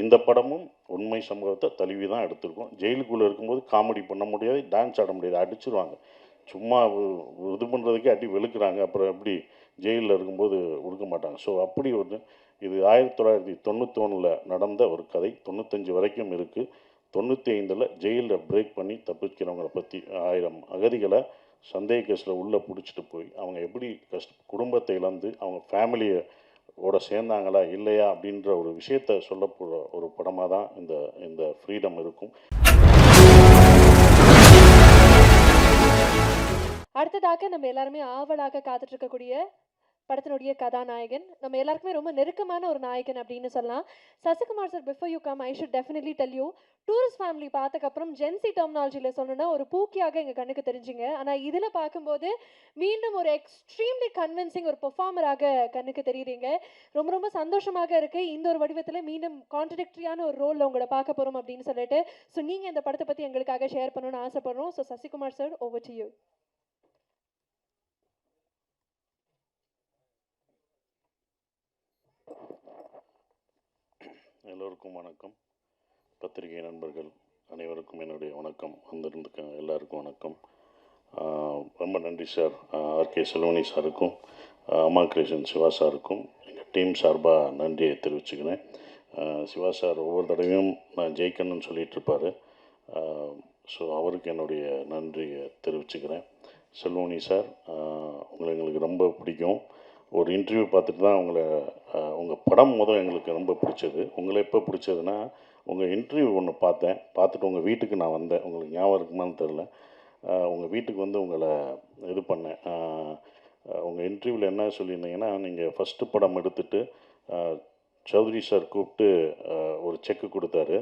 இந்த படமும் உண்மை சம்பவத்தை தழுவி தான் எடுத்திருக்கோம். ஜெயிலுக்குள்ளே இருக்கும்போது காமெடி பண்ண முடியாது, டான்ஸ் ஆட முடியாது, அடிச்சிருவாங்க. சும்மா இது பண்ணுறதுக்கே அடி வெளுக்குறாங்க. அப்புறம் எப்படி ஜெயிலில் இருக்கும்போது கொடுக்க மாட்டாங்க. ஸோ அப்படி ஒரு இது 1991 நடந்த ஒரு கதை. 95 வரைக்கும் இருக்குது. 95 ஜெயிலில் பிரேக் பண்ணி தப்பிக்கிறவங்கள பற்றி 1000 அகதிகளை சந்தேக கேஸில் உள்ளே பிடிச்சிட்டு போய் அவங்க எப்படி குடும்பத்தை இழந்து அவங்க ஃபேமிலியை ஓட சேர்ந்தாங்களா இல்லையா அப்படின்ற ஒரு விஷயத்த சொல்ல போகிற ஒரு படமாக தான் இந்த இந்த ஃப்ரீடம் இருக்கும். அடுத்ததாக நம்ம எல்லாருமே ஆவலாக காத்துட்டு இருக்கக்கூடிய படத்தினுடைய கதாநாயகன் நம்ம எல்லாருக்குமே ரொம்ப நெருக்கமான ஒரு நாயகன் அப்படின்னு சொல்லலாம். Sasikumar sir, before you come I should definitely tell you, tourist family பார்த்ததுக்கப்புறம் ஜென்சி டெர்மினாலஜியில் சொல்லணும்னா ஒரு பூக்கியாக எங்கள் கண்ணுக்கு தெரிஞ்சுங்க. ஆனால் இதில் பார்க்கும்போது மீண்டும் ஒரு எக்ஸ்ட்ரீம்லி கன்வின்சிங் ஒரு பெர்ஃபார்மராக கண்ணுக்கு தெரியுறீங்க. ரொம்ப ரொம்ப சந்தோஷமாக இருக்குது. இந்த ஒரு வடிவத்தில் மீண்டும் கான்ட்ரடிக்டரியான ஒரு ரோலில் உங்களை பார்க்க போகிறோம் அப்படின்னு சொல்லிட்டு. ஸோ நீங்கள் இந்த படத்தை பற்றி எங்களுக்காக ஷேர் பண்ணணும்னு ஆசைப்படுறோம். So Sasikumar sir, over to you. எல்லோருக்கும் வணக்கம். பத்திரிகை நண்பர்கள் அனைவருக்கும் என்னுடைய வணக்கம். வந்திருந்துக்க எல்லாருக்கும் வணக்கம். ரொம்ப நன்றி சார். ஆர்கே செல்வனி சாருக்கும் அம்மா கிருஷ்ணன் சிவா சாருக்கும் எங்கள் டீம் சார்பாக நன்றியை தெரிவிச்சுக்கிறேன். சிவா சார் ஒவ்வொரு தடவையும் நான் ஜெயிக்கணும்னு சொல்லிகிட்ருப்பார். ஸோ அவருக்கு என்னுடைய நன்றியை தெரிவிச்சுக்கிறேன். செல்வனி சார், உங்களை எங்களுக்கு ரொம்ப பிடிக்கும். ஒரு இன்டர்வியூ பார்த்துட்டு தான் உங்கள் படம் எங்களுக்கு ரொம்ப பிடிச்சது. உங்களை எப்போ பிடிச்சதுன்னா, உங்கள் இன்டர்வியூ ஒன்று பார்த்துட்டு உங்கள் வீட்டுக்கு நான் வந்தேன். உங்களுக்கு ஞாபகம் இருக்குமான்னு தெரில. உங்கள் வீட்டுக்கு வந்து உங்களை இது பண்ணேன். உங்கள் இன்டர்வியூவில் என்ன சொல்லியிருந்தீங்கன்னா, நீங்கள் ஃபஸ்ட்டு படம் எடுத்துகிட்டு சௌத்ரி சார் கூப்பிட்டு ஒரு செக்கு கொடுத்தாரு.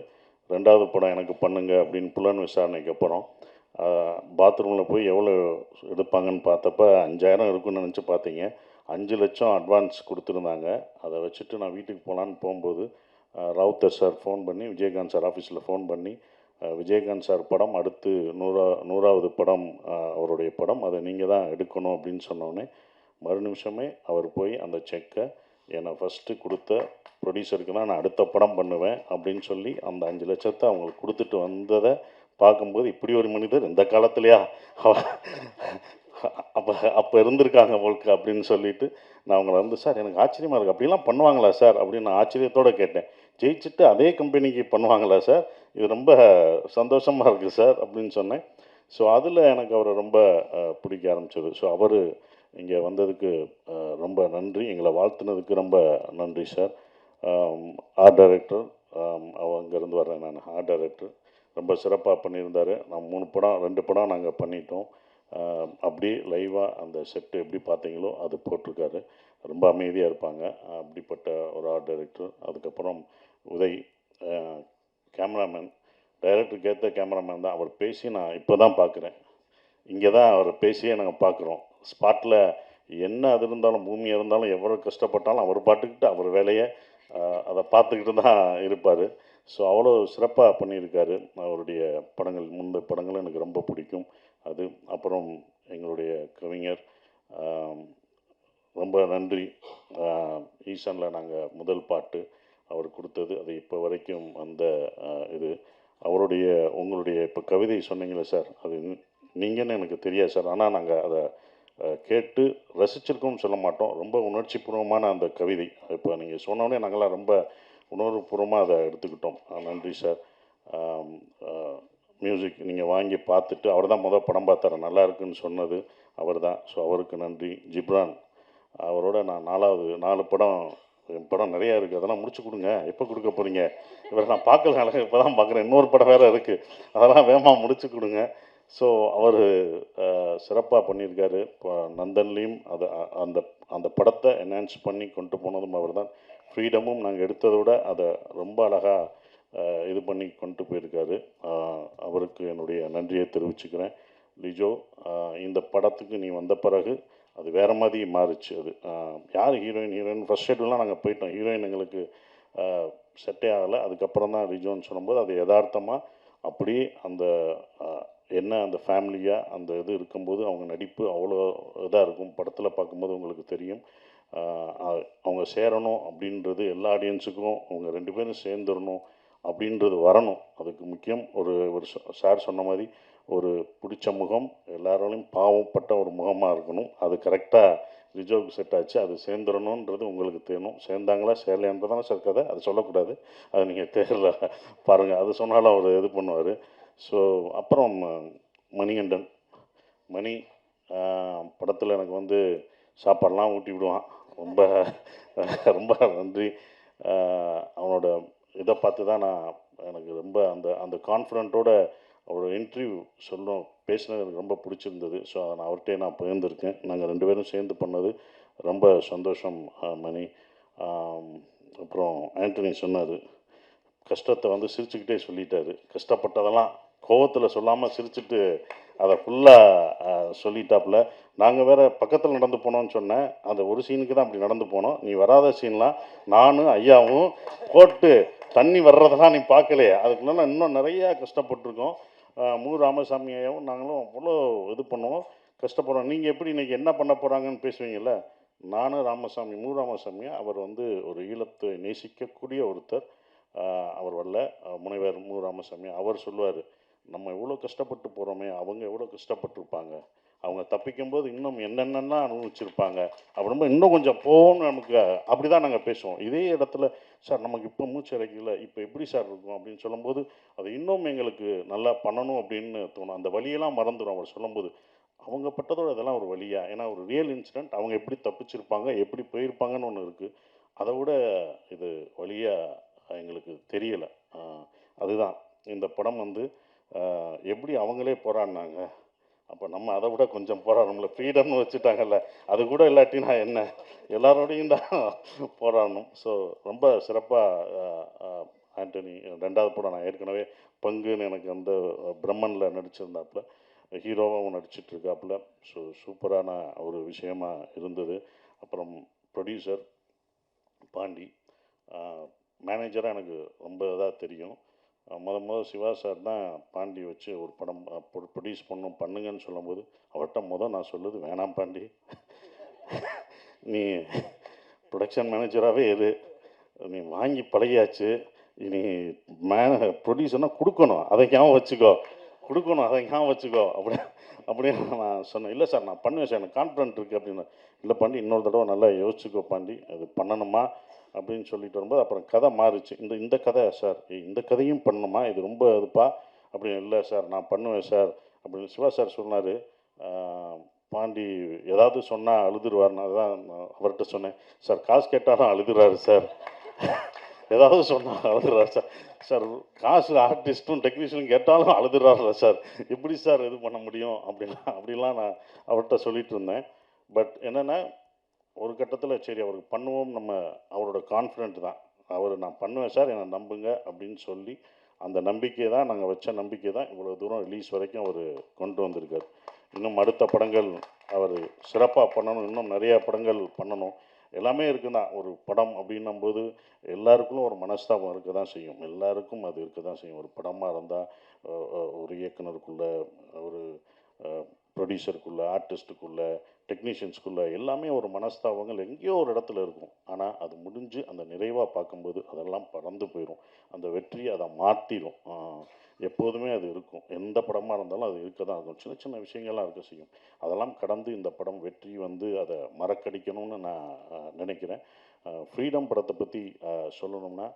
2வது படம் எனக்கு பண்ணுங்க அப்படின்னு புலன் விசாரணைக்கு அப்புறம் பாத்ரூமில் போய் எவ்வளோ எடுப்பாங்கன்னு பார்த்தப்ப 5000 இருக்குன்னு நினச்சி பார்த்தீங்க. 5 லட்சம் அட்வான்ஸ் கொடுத்துருந்தாங்க. அதை வச்சுட்டு நான் வீட்டுக்கு போகலான்னு போகும்போது ராவுத்தர் சார் ஃபோன் பண்ணி, விஜயகாந்த் சார் ஆஃபீஸில் ஃபோன் பண்ணி, விஜயகாந்த் சார் படம் அடுத்து 100வது படம் அவருடைய படம், அதை நீங்கள் தான் எடுக்கணும் அப்படின்னு சொன்னோடனே மறு நிமிஷமே அவர் போய் அந்த செக்கை என்னை ஃபஸ்ட்டு கொடுத்த ப்ரொடியூசருக்கு தான் நான் அடுத்த படம் பண்ணுவேன் அப்படின்னு சொல்லி அந்த 5 லட்சத்தை அவங்களுக்கு கொடுத்துட்டு வந்ததை பார்க்கும்போது, இப்படி ஒரு மனிதர் இந்த காலத்துலையா அப்போ இருந்திருக்காங்க உங்களுக்கு அப்படின்னு சொல்லிட்டு நான் அவங்கள வந்து, சார் எனக்கு ஆச்சரியமாக இருக்குது, அப்படிலாம் பண்ணுவாங்களா சார் அப்படின்னு நான் ஆச்சரியத்தோடு கேட்டேன். ஜெயிச்சுட்டு அதே கம்பெனிக்கு பண்ணுவாங்களா சார், இது ரொம்ப சந்தோஷமாக இருக்குது சார் அப்படின்னு சொன்னேன். ஸோ அதில் எனக்கு அவரை ரொம்ப பிடிக்க ஆரம்பிச்சது. ஸோ அவர் இங்கே வந்ததுக்கு ரொம்ப நன்றி, எங்களை வாழ்த்துனதுக்கு ரொம்ப நன்றி சார். ஆர்ட் டைரக்டர், அங்கேருந்து வர்றேன் நான். ஆர்ட் டைரக்டர் ரொம்ப சிறப்பாக பண்ணியிருந்தார். நான் 3 படம் 2 படம் நாங்கள் பண்ணிட்டோம். அப்படியே லைவாக அந்த செட்டு எப்படி பார்த்தீங்களோ அது போட்டிருக்காரு. ரொம்ப அமைதியாக இருப்பாங்க. அப்படிப்பட்ட ஒரு ஆர்ட் டைரக்டர். அதுக்கப்புறம் உதய் கேமராமேன், டைரக்டருக்கு ஏற்ற கேமராமேன் தான். அவர் பேசி நான் இப்போ தான் பார்க்குறேன். இங்கே தான் அவர் பேசியே நாங்கள் பார்க்குறோம். ஸ்பாட்டில் என்ன அது இருந்தாலும், பூமி இருந்தாலும், எவ்வளோ கஷ்டப்பட்டாலும் அவர் பாட்டுக்கிட்டு அவர் வேலையை அதை பார்த்துக்கிட்டு தான் இருப்பார். ஸோ அவ்வளோ சிறப்பாக பண்ணியிருக்காரு. அவருடைய படங்கள், முந்தைய படங்களும் எனக்கு ரொம்ப பிடிக்கும். அது அப்புறம் எங்களுடைய கவிஞர், ரொம்ப நன்றி. ஈசானில் நாங்கள் முதல் பாட்டு அவர் கொடுத்தது, அது இப்போ வரைக்கும் அந்த இது அவருடைய உங்களுடைய இப்போ கவிதை சொன்னீங்களே சார், அது நீங்கன்னு எனக்கு தெரியாது சார். ஆனால் நாங்கள் அதை கேட்டு ரசிச்சிருக்கோம்னு சொல்ல மாட்டோம். ரொம்ப உணர்ச்சிபூர்வமான அந்த கவிதை இப்போ நீங்கள் சொன்னோடனே நாங்களாம் ரொம்ப உணர்வுபூர்வமாக அதை எடுத்துக்கிட்டோம். நன்றி சார். மியூசிக் நீங்கள் வாங்கி பார்த்துட்டு, அவர் தான் படம் பார்த்தாரு, நல்லா இருக்குன்னு சொன்னது அவர் தான். ஸோ அவருக்கு நன்றி. ஜிப்ரான், அவரோட நான் 4 படம், என் படம் நிறையா இருக்குது, அதெல்லாம் முடிச்சு கொடுங்க. எப்போ கொடுக்க போகிறீங்க? இவரை நான் பார்க்கல, இப்போ தான் பார்க்குறேன். இன்னொரு படம் வேறு இருக்குது, அதெல்லாம் வேகமாக முடிச்சு கொடுங்க. ஸோ அவர் சிறப்பாக பண்ணியிருக்காரு. இப்போ நந்தன்லேயும் அந்த அந்த படத்தை என்ஹான்ஸ் பண்ணி கொண்டு போனதும் அவர் தான். ஃப்ரீடமும் நாங்கள் எடுத்ததை விட அதை ரொம்ப அழகாக இது பண்ணி கொண்டு போயிருக்காரு. அவருக்கு என்னுடைய நன்றியை தெரிவிச்சுக்கிறேன். லிஜோ, இந்த படத்துக்கு நீ வந்த பிறகு அது வேறு மாதிரி மாறிச்சு. அது யார் ஹீரோயின் ஃபஸ்ட் ஷெட்யூல்லாம் நாங்கள் போயிட்டோம். ஹீரோயின் எங்களுக்கு செட்டே ஆகலை. அதுக்கப்புறம் தான் லிஜோன்னு சொல்லும்போது அது யதார்த்தமாக அப்படியே அந்த என்ன அந்த ஃபேமிலியாக அந்த இது இருக்கும்போது அவங்க நடிப்பு அவ்வளோ இதாக இருக்கும். படத்தில் பார்க்கும்போது உங்களுக்கு தெரியும். அவங்க சேரணும் அப்படின்றது எல்லா ஆடியன்ஸுக்கும் அவங்க 2 பேரும் சேர்ந்துடணும் அப்படின்றது வரணும். அதுக்கு முக்கியம் ஒரு ஒரு சார் சொன்ன மாதிரி ஒரு பிடிச்ச முகம், எல்லாராலையும் பாவப்பட்ட ஒரு முகமாக இருக்கணும். அது கரெக்டாக ரிஜோவுக்கு செட் ஆச்சு. அது சேர்ந்துடணுன்றது உங்களுக்கு தேணும். சேர்ந்தாங்களா சேரலையான்றதானே சார் கதை, அது சொல்லக்கூடாது. அது நீங்கள் தேரில் பாருங்கள், அது சொன்னாலும் அவர் இது பண்ணுவார். ஸோ அப்புறம் மணிகண்டன் மணி படத்தில் எனக்கு வந்து சாப்பாடெலாம் ஊட்டி விடுவான். ரொம்ப ரொம்ப நன்றி. அவனோட இதை பார்த்து தான் நான் எனக்கு ரொம்ப அந்த அந்த கான்ஃபிடென்ட்டோட அவரோட இன்டர்வியூ பேசினது எனக்கு ரொம்ப பிடிச்சிருந்தது. ஸோ அதை நான் அவர்கிட்டே நான் பகிர்ந்திருக்கேன். நாங்கள் 2 பேரும் சேர்ந்து பண்ணது ரொம்ப சந்தோஷம். மணி அப்புறம் ஆண்டனி சொன்னார், கஷ்டத்தை வந்து சிரிச்சுக்கிட்டே சொல்லிட்டாரு. கஷ்டப்பட்டதெல்லாம் கோவத்தில் சொல்லாமல் சிரிச்சுட்டு அதை ஃபுல்லாக சொல்லிட்டாப்புல. நாங்கள் வேறு பக்கத்தில் நடந்து போனோம்னு சொன்னேன். அந்த ஒரு சீனுக்கு தான் அப்படி நடந்து போனோம். நீ வராத சீன்லாம் நானும் ஐயாவும் போட்டு தண்ணி வர்றதெல்லாம் நீ பார்க்கலையே. அதுக்குள்ள இன்னும் நிறையா கஷ்டப்பட்டிருக்கோம். மு ராமசாமி ஐயாவும் நாங்களும் அவ்வளோ இது பண்ணுவோம், கஷ்டப்படுறோம். நீங்கள் எப்படி இன்றைக்கி என்ன பண்ண போகிறாங்கன்னு பேசுவீங்கள்ல, நானும் ராமசாமி மு ராமசாமியை அவர் வந்து ஒரு ஈழத்தை நேசிக்கக்கூடிய ஒருத்தர். அவர் வரல, முனைவர் மு ராமசாமி அவர் சொல்லுவார், நம்ம எவ்வளோ கஷ்டப்பட்டு போகிறோமே, அவங்க எவ்வளோ கஷ்டப்பட்டுருப்பாங்க, அவங்க தப்பிக்கும்போது இன்னும் என்னென்னலாம் அனுபவிச்சிருப்பாங்க அப்படின்போது இன்னும் கொஞ்சம் போகணும்னு நமக்கு அப்படி தான் நாங்கள் பேசுவோம். இதே இடத்துல சார் நமக்கு இப்போ மூச்சு இறைக்கல, இப்போ எப்படி சார் இருக்கும் அப்படின்னு சொல்லும்போது அது இன்னும் எங்களுக்கு நல்லா பண்ணணும் அப்படின்னு தோணும். அந்த வழியெல்லாம் மறந்துடும் அவர் சொல்லும்போது. அவங்க பட்டதோட இதெல்லாம் ஒரு வழியா, ஏன்னா ஒரு ரியல் இன்சிடெண்ட், அவங்க எப்படி தப்பிச்சிருப்பாங்க எப்படி போயிருப்பாங்கன்னு ஒன்று இருக்குது. அதை விட இது வழியாக எங்களுக்கு தெரியலை. அதுதான் இந்த படம் வந்து எப்படி அவங்களே போராடினாங்க, அப்போ நம்ம அதை விட கொஞ்சம் போராடணும்ல. ஃப்ரீடம்னு வச்சுட்டாங்கல்ல, அது கூட இல்லாட்டினா என்ன, எல்லாரோடையும் தான் போராடணும். ஸோ ரொம்ப சிறப்பாக ஆண்டனி 2வது படம் நான் ஏற்கனவே பங்குன்னு எனக்கு அந்த பிரம்மனில் நடிச்சிருந்தாப்புல, ஹீரோவாகவும் நடிச்சிட்ருக்காப்புல. ஸோ சூப்பரான ஒரு விஷயமா இருந்தது. அப்புறம் ப்ரொடியூசர் பாண்டி, மேனேஜராக எனக்கு ரொம்ப இதாக தெரியும். முதல் சிவா சார் தான் பாண்டி வச்சு ஒரு படம் ப்ரொடியூஸ் பண்ணுங்கன்னு சொல்லும்போது அவர்கிட்ட நான் சொல்லுது, வேணாம் பாண்டி, நீ ப்ரொடக்ஷன் மேனேஜராகவே இரு, நீ வாங்கி பழகியாச்சு, நீ ப்ரொடியூசர்னால் கொடுக்கணும், அதை ஞாபகம் வச்சுக்கோ, கொடுக்கணும் அதை ஞாபகம் வச்சுக்கோ அப்படின்னு நான் சொன்னேன். இல்லை சார் நான் பண்ணுவேன் சார், எனக்கு கான்ஃபிடென்ட் இருக்குது அப்படின்னு. இல்லை பாண்டி, இன்னொரு தடவை நல்லா யோசிச்சுக்கோ பாண்டி, அது பண்ணணுமா அப்படின்னு சொல்லிட்டு வரும்போது அப்புறம் கதை மாறிச்சு. இந்த கதை சார், இந்த கதையும் பண்ணணுமா, இது ரொம்ப இதுப்பா அப்படின்னு. இல்லை சார் நான் பண்ணுவேன் சார் அப்படின்னு சிவா சார் சொன்னார். பாண்டி ஏதாவது சொன்னால் அழுதுருவார்னு அதுதான் நான் அவர்கிட்ட சொன்னேன். சார் காசு கேட்டாலும் அழுதுறாரு சார், ஏதாவது சொன்னால் அழுதுறாரு சார். சார் காசு ஆர்டிஸ்ட்டும் டெக்னீஷியனும் கேட்டாலும் அழுதுறாருல சார், எப்படி சார் இது பண்ண முடியும் அப்படிலாம் நான் அவர்கிட்ட சொல்லிட்டு இருந்தேன். பட் என்னென்னா ஒரு கட்டத்தில் சரி அவருக்கு பண்ணுவோம், நம்ம அவரோட கான்ஃபிடென்ட் தான், அவர் நான் பண்ணுவேன் சார் என்னை நம்புங்க அப்படின்னு சொல்லி அந்த நம்பிக்கை தான், நாங்கள் வச்ச நம்பிக்கை தான் இவ்வளோ தூரம் ரிலீஸ் வரைக்கும் அவர் கொண்டு வந்திருக்கார். இன்னும் அடுத்த படங்கள் அவர் சிறப்பாக பண்ணணும், இன்னும் நிறையா படங்கள் பண்ணணும். எல்லாமே இருக்குன்னா ஒரு படம் அப்படின்னும்போது எல்லாருக்கும் ஒரு மனஸ்தாபம் இருக்க தான் செய்யும், எல்லாருக்கும் அது இருக்க தான் செய்யும். ஒரு படமாக இருந்தால் ஒரு இயக்குனருக்குள்ளே, ஒரு ப்ரொடியூசருக்குள்ளே, ஆர்டிஸ்ட்டுக்குள்ளே, டெக்னீஷியன்ஸ்குள்ளே எல்லாமே ஒரு மனஸ்தாபங்கள் எங்கேயோ ஒரு இடத்துல இருக்கும். ஆனால் அது முடிஞ்சு அந்த நிறைவாக பார்க்கும்போது அதெல்லாம் பறந்து போயிடும். அந்த வெற்றி அதை மாற்றிடும். எப்போதுமே அது இருக்கும். எந்த படமாக இருந்தாலும் அது இருக்க தான் இருக்கும். சின்ன சின்ன விஷயங்கள்லாம் இருக்க செய்யும். அதெல்லாம் கடந்து இந்த படம் வெற்றி வந்து அதை மறக்கடிக்கணும்னு நான் நினைக்கிறேன். ஃப்ரீடம் படத்தை பற்றி சொல்லணும்னா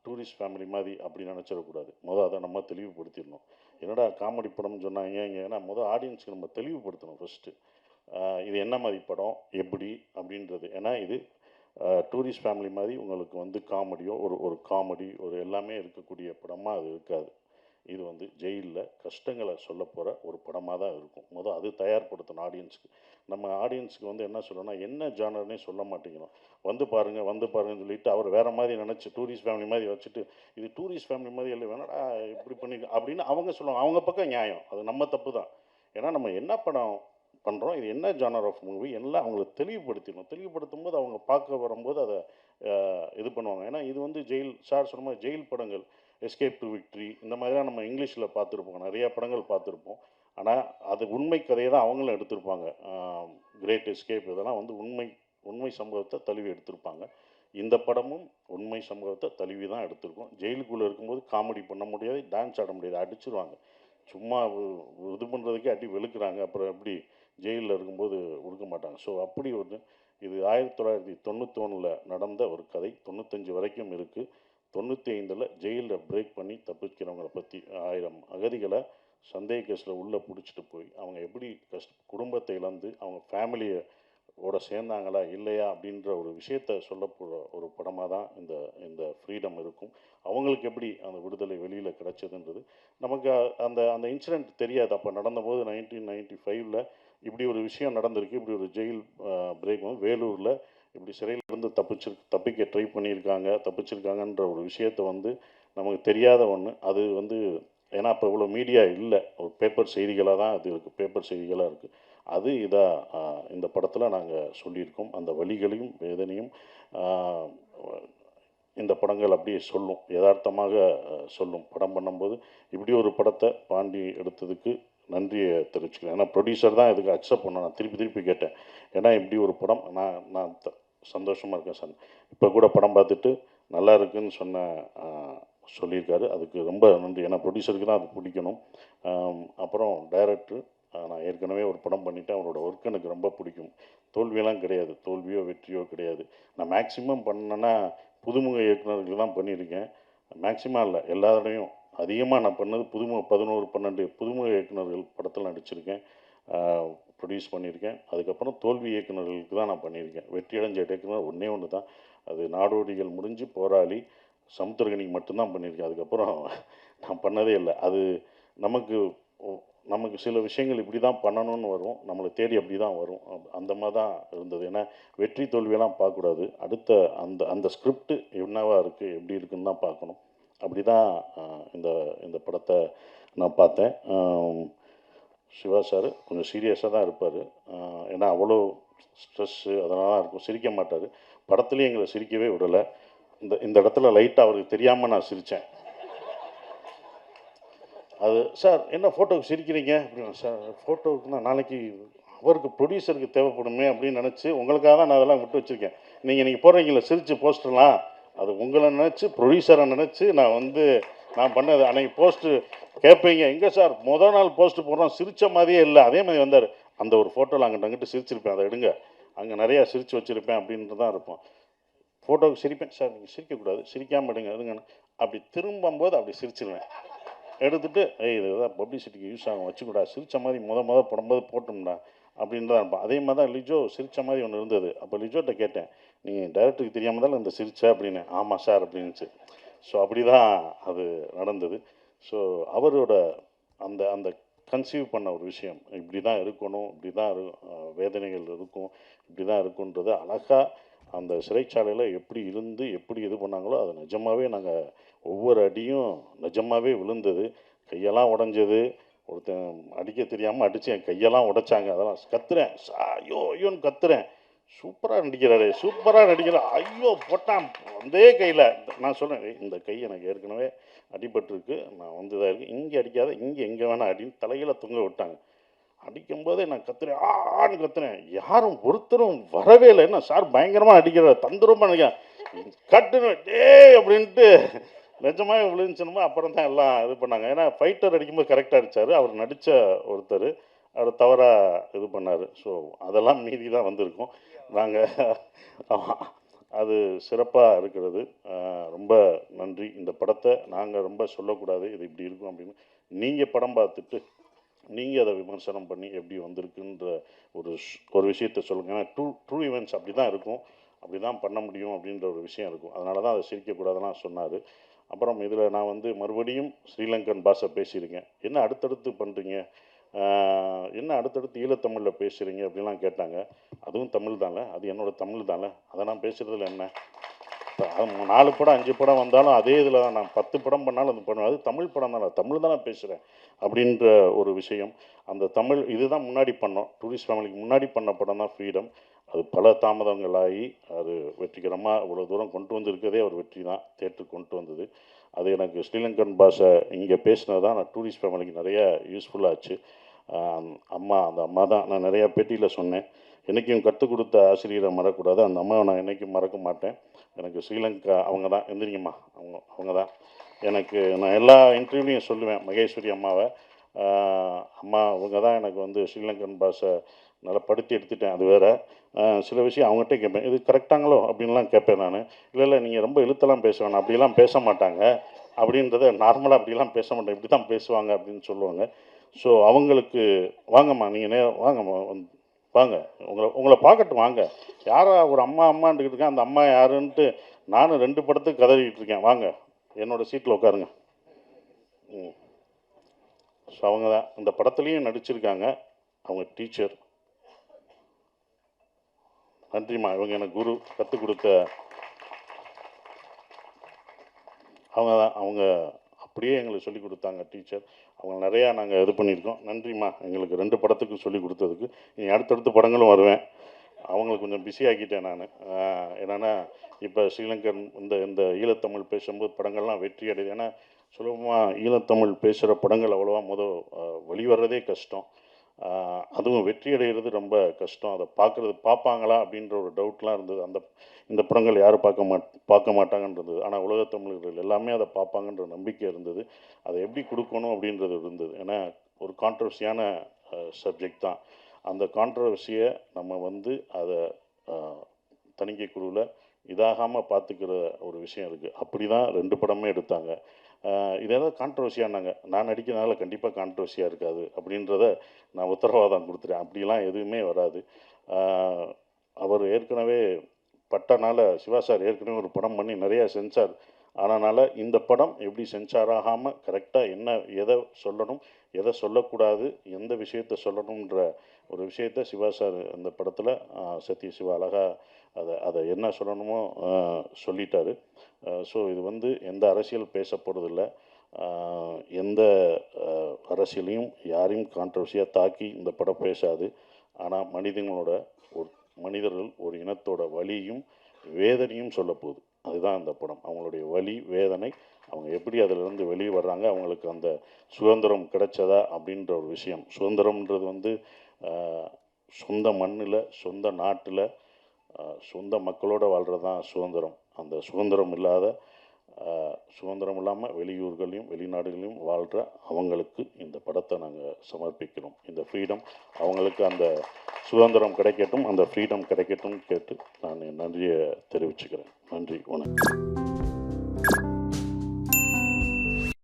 டூரிஸ்ட் ஃபேமிலி மாதிரி அப்படி நினச்சிடக்கூடாது. அதை நம்ம தெளிவுபடுத்திடணும். என்னடா காமெடி படம்னு சொன்னாங்க ஏன்னா ஆடியன்ஸுக்கு நம்ம தெளிவுபடுத்தணும் ஃபஸ்ட்டு. இது என்ன மாதிரி படம் எப்படி அப்படின்றது. ஏன்னா இது டூரிஸ்ட் ஃபேமிலி மாதிரி உங்களுக்கு வந்து காமெடியோ ஒரு காமெடி ஒரு எல்லாமே இருக்கக்கூடிய படமாக அது இருக்காது. இது வந்து ஜெயிலில் கஷ்டங்களை சொல்ல போகிற ஒரு படமாக தான் இருக்கும். அது தயார்படுத்தணும் ஆடியன்ஸுக்கு. நம்ம ஆடியன்ஸுக்கு வந்து என்ன சொல்லணும்னா என்ன ஜானர்னே சொல்ல மாட்டேங்கிறோம். வந்து பாருங்கன்னு சொல்லிட்டு அவர் வேறு மாதிரி நினச்சி டூரிஸ்ட் ஃபேமிலி மாதிரி வச்சுட்டு இது டூரிஸ்ட் ஃபேமிலி மாதிரி இல்லை வேணாடா இப்படி பண்ணி அப்படின்னு அவங்க சொல்லுவாங்க. அவங்க பக்கம் நியாயம், அது நம்ம தப்பு தான். ஏன்னா நம்ம என்ன படம் பண்ணுறோம், இது என்ன ஜானர் ஆஃப் மூவி எல்லாம் அவங்களுக்கு தெளிவுபடுத்திடணும். தெளிவுபடுத்தும் போது அவங்க பார்க்க வரும்போது அதை இது பண்ணுவாங்க. ஏன்னா இது வந்து ஜெயில் சார் சொன்ன மாதிரி ஜெயில் படங்கள், எஸ்கேப் டு விக்ட்ரி இந்த மாதிரிலாம் நம்ம இங்கிலீஷில் பார்த்துருப்போம், நிறையா படங்கள் பார்த்துருப்போம். ஆனால் அது உண்மை கதையை தான் அவங்களும் எடுத்திருப்பாங்க. கிரேட் எஸ்கேப் இதெல்லாம் வந்து உண்மை உண்மை சம்பவத்தை தழுவி எடுத்திருப்பாங்க. இந்த படமும் உண்மை சம்பவத்தை தழுவி தான் எடுத்திருக்கோம். ஜெயிலுக்குள்ளே இருக்கும்போது காமெடி பண்ண முடியாது, டான்ஸ் ஆட முடியாது, அடிச்சிருவாங்க. சும்மா இது பண்ணுறதுக்கே அடி வெளுக்குறாங்க. அப்புறம் எப்படி ஜெயிலில் இருக்கும்போது கொடுக்க மாட்டாங்க. ஸோ அப்படி ஒன்று இது 1991 நடந்த ஒரு கதை. 95 வரைக்கும் இருக்குது. 95 ஜெயிலில் பிரேக் பண்ணி தப்பிக்கிறவங்களை பற்றி 1000 அகதிகளை சந்தேக கேஸில் உள்ளே பிடிச்சிட்டு போய் அவங்க எப்படி குடும்பத்தை இழந்து அவங்க ஃபேமிலியை ஓட சேர்ந்தாங்களா இல்லையா அப்படின்ற ஒரு விஷயத்தை சொல்லப்போகிற ஒரு படமாக தான் இந்த இந்த ஃப்ரீடம் இருக்கும். அவங்களுக்கு எப்படி அந்த விடுதலை வெளியில் கிடச்சதுன்றது நமக்கு அந்த அந்த இன்சிடெண்ட் தெரியாது. அப்போ நடந்தபோது 1995 இப்படி ஒரு விஷயம் நடந்திருக்கு. இப்படி ஒரு ஜெயில் பிரேக் வந்து வேலூரில் இப்படி சிறையிலிருந்து தப்பிக்க ட்ரை தப்பிச்சிருக்காங்கன்ற ஒரு விஷயத்தை வந்து நமக்கு தெரியாத ஒன்று. அது வந்து ஏன்னா அப்போ இவ்வளோ மீடியா இல்லை, ஒரு பேப்பர் செய்திகளாக தான் அது இருக்குது, பேப்பர் செய்திகளாக இருக்குது. அது இதாக இந்த படத்தில் நாங்கள் சொல்லியிருக்கோம். அந்த வலிகளையும் வேதனையும் இந்த படங்கள் அப்படியே சொல்லும், யதார்த்தமாக சொல்லும். படம் பண்ணும்போது இப்படி ஒரு படத்தை பாண்டி எடுத்ததுக்கு நன்றியை தெரிவிச்சுக்கிறேன். ஏன்னா ப்ரொடியூசர் தான் இதுக்கு அக்செப்ட் பண்ண. நான் திருப்பி கேட்டேன், ஏன்னா இப்படி ஒரு படம் நான் சந்தோஷமாக இருக்கேன் சார். இப்போ கூட படம் பார்த்துட்டு நல்லா இருக்குன்னு சொல்லியிருக்காரு. அதுக்கு ரொம்ப நன்றி. ஏன்னா ப்ரொடியூசருக்கு தான் அது பிடிக்கணும். அப்புறம் டைரக்டர், நான் ஏற்கனவே ஒரு படம் பண்ணிவிட்டேன். அவரோட ஒர்க் எனக்கு ரொம்ப பிடிக்கும். தோல்வியெல்லாம் கிடையாது, தோல்வியோ வெற்றியோ கிடையாது. நான் மேக்ஸிமம் பண்ணேன்னா புதுமுக இயக்குநர்கள் தான் பண்ணியிருக்கேன். மேக்ஸிமம் இல்லை, எல்லா தடவையும் அதிகமாக நான் பண்ணது 11 12 புதுமுக இயக்குநர்கள் படத்தில் நடிச்சிருக்கேன், ப்ரொடியூஸ் பண்ணியிருக்கேன். அதுக்கப்புறம் தோல்வி இயக்குநர்களுக்கு தான் நான் பண்ணியிருக்கேன். வெற்றி அடைஞ்ச இயக்குனர் ஒன்று தான், அது நாடோடிகள் முடிஞ்சு போராளி சமுத்திரகனிக்கு மட்டும்தான் பண்ணியிருக்கேன். அதுக்கப்புறம் நான் பண்ணதே இல்லை. அது நமக்கு சில விஷயங்கள் இப்படி தான் பண்ணணும்னு வரும், நம்மளை தேடி அப்படி தான் வரும். அந்த மாதிரி தான் இருந்தது. ஏன்னா வெற்றி தோல்வியெல்லாம் பார்க்கக்கூடாது, அடுத்த அந்த அந்த ஸ்கிரிப்ட் என்னவா இருக்குது எப்படி இருக்குன்னு தான் பார்க்கணும். அப்படி தான் இந்த இந்த படத்தை நான் பார்த்தேன். சிவா சார் கொஞ்சம் சீரியஸாக தான் இருப்பார். ஏன்னா அவ்வளோ ஸ்ட்ரெஸ்ஸு அதெல்லாம் தான் இருக்கும், சிரிக்க மாட்டார். படத்துலேயும் எங்களை சிரிக்கவே விடலை. இந்த இடத்துல லைட்டாக அவருக்கு தெரியாமல் நான் சிரித்தேன். அது சார் என்ன ஃபோட்டோவுக்கு சிரிக்கிறீங்க அப்படின்னா, சார் ஃபோட்டோவுக்குன்னா நாளைக்கு அவருக்கு ப்ரொடியூசருக்கு தேவைப்படுமே அப்படின்னு நினச்சி உங்களுக்காக தான் நான் அதெல்லாம் விட்டு வச்சுருக்கேன். நீங்கள் போடுறீங்களா சிரித்து போஸ்டர்லாம், அது உங்களை நினச்சி ப்ரொடியூசரை நினச்சி நான் பண்ணது. அன்றைக்கி போஸ்ட்டு கேட்பீங்க, எங்கே சார் மொதல் நாள் போஸ்ட்டு போடுறோம் சிரித்த மாதிரியே இல்லை, அதே மாதிரி வந்தார். அந்த ஒரு ஃபோட்டோவில் அங்கிட்டு சிரிச்சிருப்பேன், அதை எடுங்க, அங்கே நிறையா சிரித்து வச்சுருப்பேன் அப்படின்ட்டு தான் இருப்போம். ஃபோட்டோவுக்கு சிரிப்பேன், சார் நீங்கள் சிரிக்கக்கூடாது, சிரிக்காமல் எடுங்கன்னு அப்படி திரும்பும்போது அப்படி சிரிச்சிருவேன். எடுத்துகிட்டு இதுதான் பப்ளிசிட்டிக்கு யூஸ் ஆகும், வச்சுக்கூடா, சிரித்த மாதிரி போடும்போது போட்டோம்டா அப்படின்ட்டு தான் இருப்பேன். அதே மாதிரி தான் லிஜோ சிரித்த மாதிரி ஒன்று இருந்தது. அப்போ லிஜோட்ட கேட்டேன், நீங்கள் டைரக்டருக்கு தெரியாமல் தான் இந்த சிரிச்சா அப்படின்னு. ஆமாம் சார் அப்படின்னுச்சு. ஸோ அப்படி தான் அது நடந்தது. ஸோ அவரோட அந்த அந்த கன்சீவ் பண்ண ஒரு விஷயம் இப்படி தான் இருக்கணும், இப்படி தான் வேதனைகள் இருக்கும், இப்படி தான் இருக்குன்றது அழகாக அந்த சிறைச்சாலையில் எப்படி இருந்து எப்படி இது பண்ணாங்களோ அது நிஜமாகவே நாங்கள் ஒவ்வொரு அடியும் நிஜமாகவே விழுந்தது. கையெல்லாம் உடஞ்சது, ஒருத்தன் அடிக்க தெரியாமல் அடித்து என் கையெல்லாம் உடைச்சாங்க. அதெல்லாம் கத்துறேன், ஐயோ ஐயோன்னு கத்துறேன். சூப்பராக நடிக்கிறாரு, சூப்பராக நடிக்கிறார், ஐயோ போட்டான் அதே கையில். நான் சொல்கிறேன், இந்த கை எனக்கு ஏற்கனவே அடிபட்டுருக்கு, நான் வந்து இதாக இருக்குது, இங்கே அடிக்காத, இங்கே எங்கே வேணால் அடின்னு தலையில் தொங்க விட்டாங்க. அடிக்கும்போதே நான் கத்துறேன், ஆன்னு கத்துறேன். யாரும் ஒருத்தரும் வரவே இல்லை. என்ன சார் பயங்கரமாக அடிக்கிறார், தந்துரமாக நினைக்கிறேன், கட்டுன்னு டே அப்படின்ட்டு நிஜமாக விழுந்துச்சுனுமோ. அப்புறம் தான் எல்லாம் இது பண்ணாங்க. ஏன்னா ஃபைட்டர் அடிக்கும்போது கரெக்டாக அடித்தார், அவர் நடித்த ஒருத்தர் அவர் தவறாக இது பண்ணார். ஸோ அதெல்லாம் மீதி தான் வந்திருக்கும். நாங்கள் அது சிறப்பாக இருக்கிறது. ரொம்ப நன்றி. இந்த படத்தை நாங்கள் ரொம்ப சொல்லக்கூடாது, இது இப்படி இருக்கும் அப்படின்னு. நீங்கள் படம் பார்த்துட்டு நீங்கள் அதை விமர்சனம் பண்ணி எப்படி வந்திருக்குன்ற ஒரு விஷயத்தை சொல்லுங்கள். ஏன்னா ட்ரூ ஈவெண்ட்ஸ் அப்படி தான் இருக்கும், அப்படி தான் பண்ண முடியும் அப்படின்ற ஒரு விஷயம் இருக்கும். அதனால தான் அதை சிரிக்கக்கூடாதுன்னா சொன்னார். அப்புறம் இதில் நான் வந்து மறுபடியும் ஸ்ரீலங்கன் பாஷை பேசியிருக்கேன். என்ன அடுத்தடுத்து பண்ணுறீங்க, என்ன அடுத்தடுத்து ஈழத்தமிழில் பேசுகிறீங்க அப்படின்லாம் கேட்டாங்க. அதுவும் தமிழ் தானே, அது என்னோடய தமிழ் தானே, அதை நான் பேசுகிறதுல என்ன. 4 படம் 5 படம் வந்தாலும் அதே இதில் தான். நான் 10 படம் பண்ணாலும் அது பண்ணுவேன், அது தமிழ் படம் தானே, தமிழ் தானே பேசுகிறேன் அப்படின்ற ஒரு விஷயம். அந்த தமிழ் இதுதான் முன்னாடி பண்ணோம், டூரிஸ்ட் ஃபேமிலிக்கு முன்னாடி பண்ண படம் தான் ஃப்ரீடம். அது பல தாமதங்களாகி அது வெற்றிகரமாக இவ்வளோ தூரம் கொண்டு வந்திருக்கதே ஒரு வெற்றி தான், தேட்டருக்கு கொண்டு வந்தது. அது எனக்கு ஸ்ரீலங்கன் பாஷை இங்கே பேசினது தான் நான் டூரிஸ்ட் ஃபேமிலிக்கு நிறைய யூஸ்ஃபுல்லாச்சு. அந்த அம்மா தான் நான் நிறையா பேட்டியில் சொன்னேன். என்றைக்கும் கற்றுக் கொடுத்த ஆசிரியரை மறக்கக்கூடாது. அந்த அம்மாவை நான் என்றைக்கும் மறக்க மாட்டேன். எனக்கு ஸ்ரீலங்கா அவங்க தான், எந்திரிங்கம்மா, அவங்க தான் எனக்கு. நான் எல்லா இன்டர்வியூலையும் சொல்லுவேன் மகேஸ்வரி அம்மாவை. அம்மா அவங்க தான் எனக்கு வந்து ஸ்ரீலங்கன் பாஷை நல்லா படுத்தி எடுத்துட்டேன், அது வேறு. சில விஷயம் அவங்ககிட்ட கேட்பேன், இது கரெக்டாங்களோ அப்படின்லாம் கேட்பேன் நான். இல்லை நீங்கள் ரொம்ப இழுத்தெல்லாம் பேச வேணாம், அப்படிலாம் பேச மாட்டாங்க அப்படின்றத, நார்மலாக அப்படிலாம் பேச மாட்டேன், இப்படி தான் பேசுவாங்க அப்படின்னு சொல்லுவாங்க. ஸோ அவங்களுக்கு, வாங்கம்மா நீங்கள் வாங்கம்மா வாங்க, உங்களை பார்க்கட்டும் வாங்க. யாரா ஒரு அம்மா அம்மான்ட்டுக்கிட்டு இருக்கேன், அந்த அம்மா யாருன்ட்டு நானும் 2 படத்துக்கு கதறிக்கிட்டு இருக்கேன். வாங்க என்னோடய சீட்டில் உட்காருங்க. ஸோ அவங்க தான் இந்த படத்துலேயும் நடிச்சிருக்காங்க. அவங்க டீச்சர். நன்றிம்மா, இவங்க எனக்கு குரு, கற்றுக் கொடுத்த அவங்க தான். அவங்க அப்படியே எங்களுக்கு சொல்லிக் கொடுத்தாங்க டீச்சர். அவங்க நிறையா நாங்கள் இது பண்ணியிருக்கோம். நன்றிம்மா, எங்களுக்கு 2 படத்துக்கு சொல்லிக் கொடுத்ததுக்கு. நீ அடுத்தடுத்த படங்களும் வருவேன். அவங்களுக்கு கொஞ்சம் பிஸி ஆக்கிட்டேன் நான். என்னென்னா இப்போ ஸ்ரீலங்கன் இந்த இந்த ஈழத்தமிழ் பேசும்போது படங்கள்லாம் வெற்றி அடையுது. ஏன்னா சுலபமாக ஈழத்தமிழ் பேசுகிற படங்கள் அவ்வளோவா வெளிவரதே கஷ்டம். அதுவும் வெற்றி அடைகிறது ரொம்ப கஷ்டம். அதை பார்ப்பாங்களா அப்படின்ற ஒரு டவுட்லாம் இருந்தது. இந்த படங்கள் யாரும் பார்க்க மாட்டாங்கன்றது. ஆனால் உலகத்தமிழர்கள் எல்லாமே அதை பார்ப்பாங்கன்ற நம்பிக்கை இருந்தது. அதை எப்படி கொடுக்கணும் அப்படின்றது இருந்தது. ஏன்னா ஒரு கான்ட்ரவர்சியான சப்ஜெக்ட் தான். அந்த கான்ட்ரவர்சியை நம்ம வந்து அதை தணிக்கை குழுவில் இதாகாமல் பார்த்துக்கிற ஒரு விஷயம் இருக்குது. அப்படி தான் 2 படமே எடுத்தாங்க. இது ஏதாவது கான்ட்ரவர்சியானாங்க, நான் நடிக்கிறதுனால கண்டிப்பாக கான்ட்ரவர்சியாக இருக்காது அப்படின்றத நான் உத்தரவாதம் கொடுத்துட்டேன். அப்படிலாம் எதுவுமே வராது. அவர் ஏற்கனவே பட்டனால, சிவா சார் ஏற்கனவே ஒரு படம் பண்ணி நிறையா சென்சார் ஆனனால, இந்த படம் எப்படி சென்சார் ஆகாமல் கரெக்டாக எதை சொல்லணும், எதை சொல்லக்கூடாது, எந்த விஷயத்தை சொல்லணுன்ற ஒரு விஷயத்தை சிவா சார் அந்த படத்தில் சத்ய சிவா அழகாக அதை என்ன சொல்லணுமோ சொல்லிட்டாரு. ஸோ இது வந்து எந்த அரசியல் பேச போகிறதில்ல. எந்த அரசியலையும் யாரையும் கான்ட்ரவர்சியாக தாக்கி இந்த படம் பேசாது. ஆனால் மனிதர்கள் ஒரு இனத்தோட வலியும் வேதனையும் சொல்ல போகுது. அதுதான் அந்த படம். அவங்களுடைய வலி வேதனை, அவங்க எப்படி அதிலிருந்து வெளியே வர்றாங்க, அவங்களுக்கு அந்த சுதந்திரம் கிடைச்சதா அப்படின்ற ஒரு விஷயம். சுதந்திரம்ன்றது வந்து சொந்த மண்ணில், சொந்த நாட்டில், சொந்த மக்களோடு வாழ்கிறது தான் சுதந்திரம். அந்த சுதந்திரம் இல்லாமல் வெளியூர்களையும் வெளிநாடுகளையும் வாழ்கிற அவங்களுக்கு இந்த படத்தை நாங்கள் சமர்ப்பிக்கிறோம். இந்த ஃப்ரீடம் அவங்களுக்கு, அந்த சுதந்திரம் கிடைக்கட்டும், அந்த ஃப்ரீடம் கிடைக்கட்டும் கேட்டு நான் என் நன்றியை தெரிவிச்சுக்கிறேன். நன்றி, வணக்கம்.